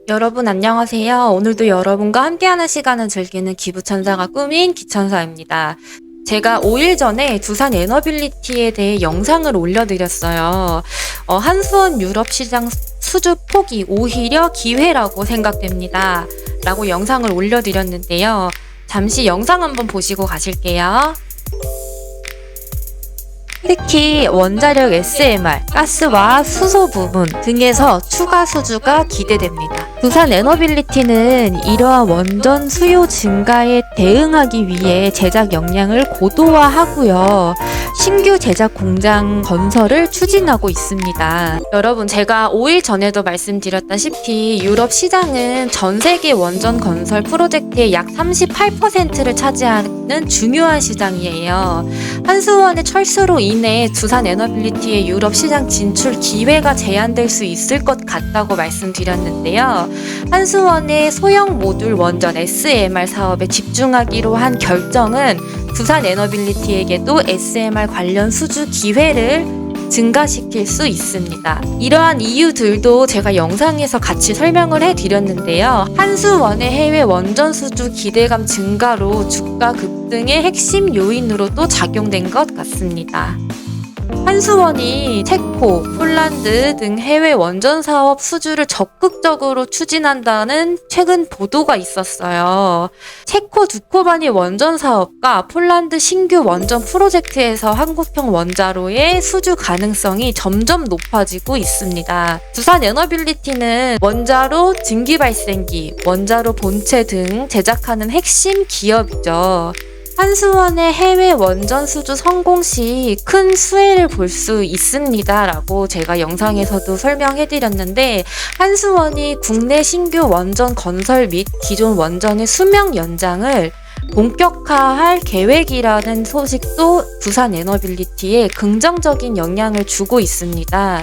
여러분 안녕하세요. 오늘도 여러분과 함께하는 시간을 즐기는 기부천사가 꾸민 기천사입니다. 제가 5일 전에 두산 에너빌리티에 대해 영상을 올려드렸어요. 한수원 유럽시장 수주 폭이 오히려 기회라고 생각됩니다. 라고 영상을 올려드렸는데요. 잠시 영상 한번 보시고 가실게요. 특히 원자력 SMR, 가스와 수소 부분 등에서 추가 수주가 기대됩니다. 두산 에너빌리티는 이러한 원전 수요 증가에 대응하기 위해 제작 역량을 고도화하고요. 신규 제작 공장 건설을 추진하고 있습니다. 여러분, 제가 5일 전에도 말씀드렸다시피 유럽 시장은 전 세계 원전 건설 프로젝트의 약 38%를 차지하는 중요한 시장이에요. 한수원의 철수로 인해 두산 에너빌리티의 유럽 시장 진출 기회가 제한될 수 있을 것 같다고 말씀드렸는데요. 한수원의 소형 모듈 원전 SMR 사업에 집중하기로 한 결정은 두산 에너빌리티에게도 SMR 관련 수주 기회를 증가시킬 수 있습니다. 이러한 이유들도 제가 영상에서 같이 설명을 해드렸는데요. 한수원의 해외 원전 수주 기대감 증가로 주가 급등의 핵심 요인으로도 작용된 것 같습니다. 한수원이 체코, 폴란드 등 해외 원전 사업 수주를 적극적으로 추진한다는 최근 보도가 있었어요. 체코 두코바니 원전 사업과 폴란드 신규 원전 프로젝트에서 한국형 원자로의 수주 가능성이 점점 높아지고 있습니다. 두산 에너빌리티는 원자로 증기 발생기, 원자로 본체 등 제작하는 핵심 기업이죠. 한수원의 해외 원전 수주 성공 시 큰 수혜를 볼 수 있습니다. 라고 제가 영상에서도 설명해드렸는데, 한수원이 국내 신규 원전 건설 및 기존 원전의 수명 연장을 본격화할 계획이라는 소식도 두산 에너빌리티에 긍정적인 영향을 주고 있습니다.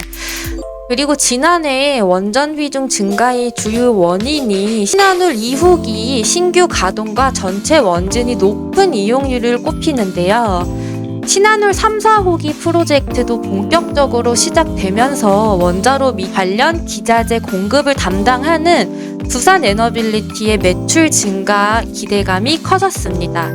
그리고 지난해 원전 비중 증가의 주요 원인이 신한울 2호기 신규 가동과 전체 원진이 높은 이용률을 꼽히는데요. 신한울 3, 4호기 프로젝트도 본격적으로 시작되면서 원자로 및 관련 기자재 공급을 담당하는 두산 에너빌리티의 매출 증가 기대감이 커졌습니다.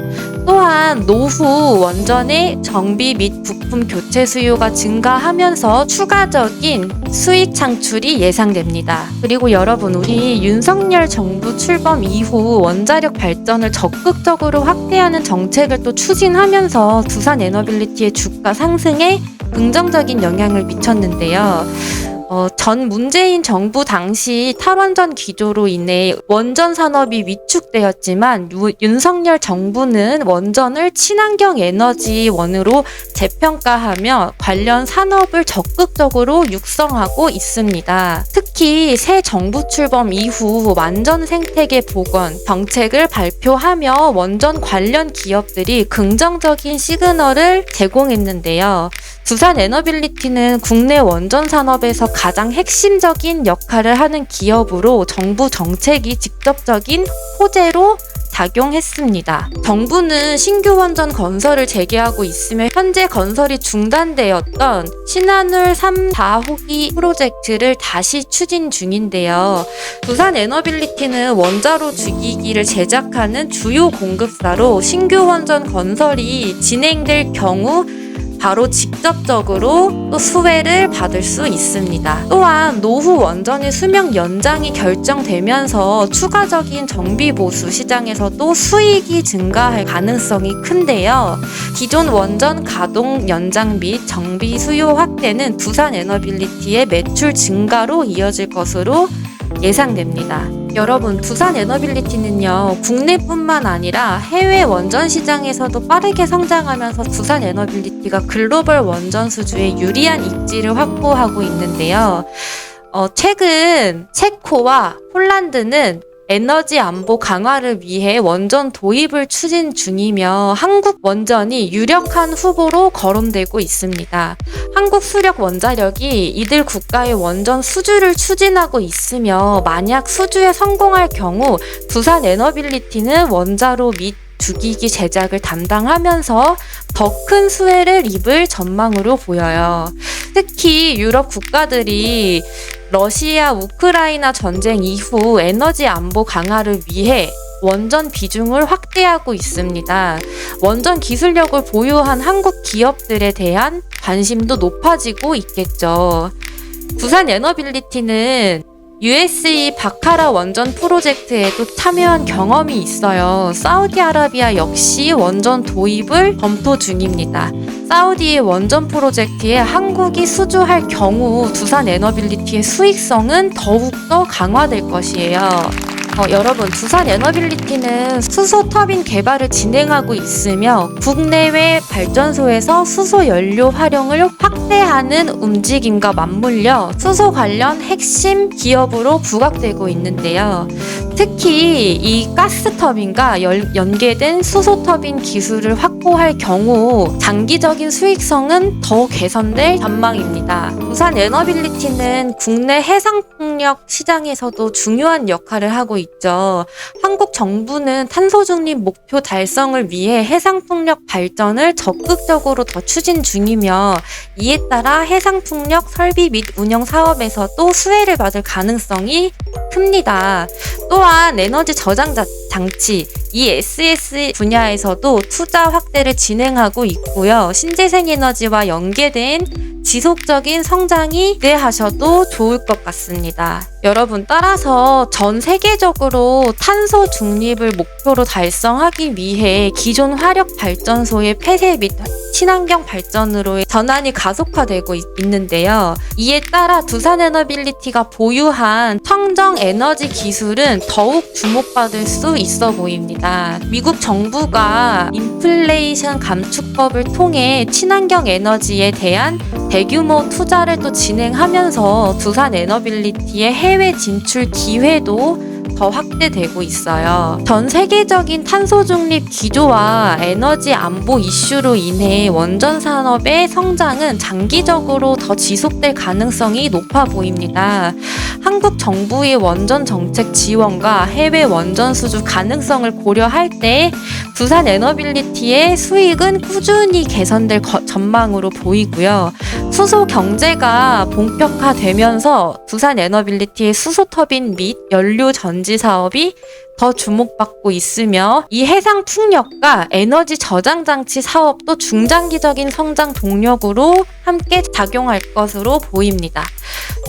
또한 노후 원전의 정비 및 부품 교체 수요가 증가하면서 추가적인 수익 창출이 예상됩니다. 그리고 여러분, 우리 윤석열 정부 출범 이후 원자력 발전을 적극적으로 확대하는 정책을 또 추진하면서 두산 에너빌리티의 주가 상승에 긍정적인 영향을 미쳤는데요. 전 문재인 정부 당시 탈원전 기조로 인해 원전 산업이 위축되었지만 윤석열 정부는 원전을 친환경 에너지원으로 재평가하며 관련 산업을 적극적으로 육성하고 있습니다. 특히 새 정부 출범 이후 완전 생태계 복원 정책을 발표하며 원전 관련 기업들이 긍정적인 시그널을 제공했는데요. 두산 에너빌리티는 국내 원전 산업에서 가장 핵심적인 역할을 하는 기업으로 정부 정책이 직접적인 호재로 작용했습니다. 정부는 신규 원전 건설을 재개하고 있으며 현재 건설이 중단되었던 신한울 3, 4호기 프로젝트를 다시 추진 중인데요. 두산 에너빌리티는 원자로 주기기를 제작하는 주요 공급사로 신규 원전 건설이 진행될 경우 바로 직접적으로 또 수혜를 받을 수 있습니다. 또한 노후 원전의 수명 연장이 결정되면서 추가적인 정비 보수 시장에서도 수익이 증가할 가능성이 큰데요. 기존 원전 가동 연장 및 정비 수요 확대는 두산 에너빌리티의 매출 증가로 이어질 것으로 예상됩니다. 여러분, 두산 에너빌리티는요, 국내뿐만 아니라 해외 원전 시장에서도 빠르게 성장하면서 두산 에너빌리티가 글로벌 원전 수주에 유리한 입지를 확보하고 있는데요. 최근 체코와 폴란드는 에너지 안보 강화를 위해 원전 도입을 추진 중이며 한국 원전이 유력한 후보로 거론되고 있습니다. 한국 수력 원자력이 이들 국가의 원전 수주를 추진하고 있으며 만약 수주에 성공할 경우 두산 에너빌리티는 원자로 및 주기기 제작을 담당하면서 더 큰 수혜를 입을 전망으로 보여요. 특히 유럽 국가들이 러시아 우크라이나 전쟁 이후 에너지 안보 강화를 위해 원전 비중을 확대하고 있습니다. 원전 기술력을 보유한 한국 기업들에 대한 관심도 높아지고 있겠죠. 두산 에너빌리티는 USE 바카라 원전 프로젝트에도 참여한 경험이 있어요. 사우디아라비아 역시 원전 도입을 검토 중입니다. 사우디의 원전 프로젝트에 한국이 수주할 경우 두산 에너빌리티의 수익성은 더욱더 강화될 것이에요. 여러분, 두산 에너빌리티는 수소 터빈 개발을 진행하고 있으며 국내외 발전소에서 수소 연료 활용을 확대하는 움직임과 맞물려 수소 관련 핵심 기업으로 부각되고 있는데요. 특히 이 가스 터빈과 연계된 수소 터빈 기술을 확보할 경우 장기적인 수익성은 더 개선될 전망입니다. 두산 에너빌리티는 국내 해상풍력 시장에서도 중요한 역할을 하고 있죠. 한국 정부는 탄소 중립 목표 달성을 위해 해상풍력 발전을 적극적으로 더 추진 중이며 이에 따라 해상풍력 설비 및 운영 사업에서도 수혜를 받을 가능성이 큽니다. 또한 에너지 저장 장치 ESS 분야에서도 투자 확대를 진행하고 있고요. 신재생 에너지와 연계된 지속적인 성장이 기대하셔도 좋을 것 같습니다. 여러분, 따라서 전 세계적으로 탄소 중립을 목표로 달성하기 위해 기존 화력 발전소의 폐쇄 및 친환경 발전으로의 전환이 가속화되고 있는데요. 이에 따라 두산 에너빌리티가 보유한 청정 에너지 기술은 더욱 주목받을 수 있어 보입니다. 미국 정부가 인플레이션 감축법을 통해 친환경 에너지에 대한 대규모 투자를 또 진행하면서 두산 에너빌리티의 해외 진출 기회도 더 확대되고 있어요. 전 세계적인 탄소 중립 기조와 에너지 안보 이슈로 인해 원전 산업의 성장은 장기적으로 더 지속될 가능성이 높아 보입니다. 한국 정부의 원전 정책 지원과 해외 원전 수주 가능성을 고려할 때 두산 에너빌리티의 수익은 꾸준히 개선될 전망으로 보이고요. 수소 경제가 본격화되면서 두산 에너빌리티의 수소 터빈 및 연료 전지 사업이 더 주목받고 있으며 이 해상 풍력과 에너지 저장 장치 사업도 중장기적인 성장 동력으로 함께 작용할 것으로 보입니다.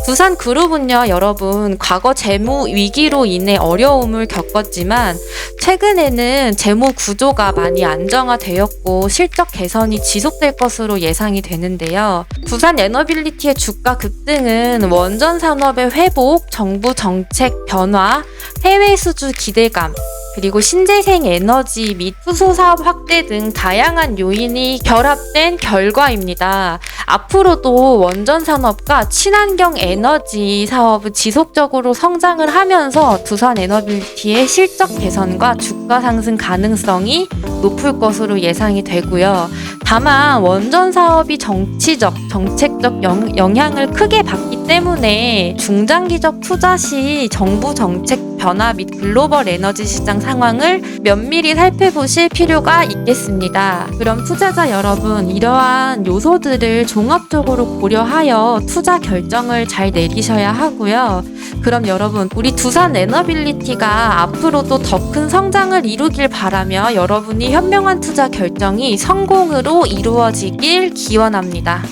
두산 그룹은요, 여러분, 과거 재무 위기로 인해 어려움을 겪었지만 최근에는 재무 구조가 많이 안정화되었고 실적 개선이 지속될 것으로 예상이 되는데요. 두산 에너빌리티의 주가 급등은 원전 산업의 회복, 정부 정책 변화, 해외 수주 기대감, 그리고 신재생 에너지 및 수소 사업 확대 등 다양한 요인이 결합된 결과입니다. 앞으로도 원전 산업과 친환경 에너지 사업은 지속적으로 성장을 하면서 두산 에너빌리티의 실적 개선과 주가 상승 가능성이 높을 것으로 예상이 되고요. 다만 원전 사업이 정치적, 정책적 영향을 크게 받기 때문에 중장기적 투자 시 정부 정책 변화 및 글로벌 에너지 시장 상황을 면밀히 살펴보실 필요가 있겠습니다. 그럼 투자자 여러분, 이러한 요소들을 종합적으로 고려하여 투자 결정을 잘 내리셔야 하고요. 그럼 여러분, 우리 두산 에너빌리티가 앞으로도 더 큰 성장을 이루길 바라며 여러분이 현명한 투자 결정이 성공으로 이루어지길 기원합니다.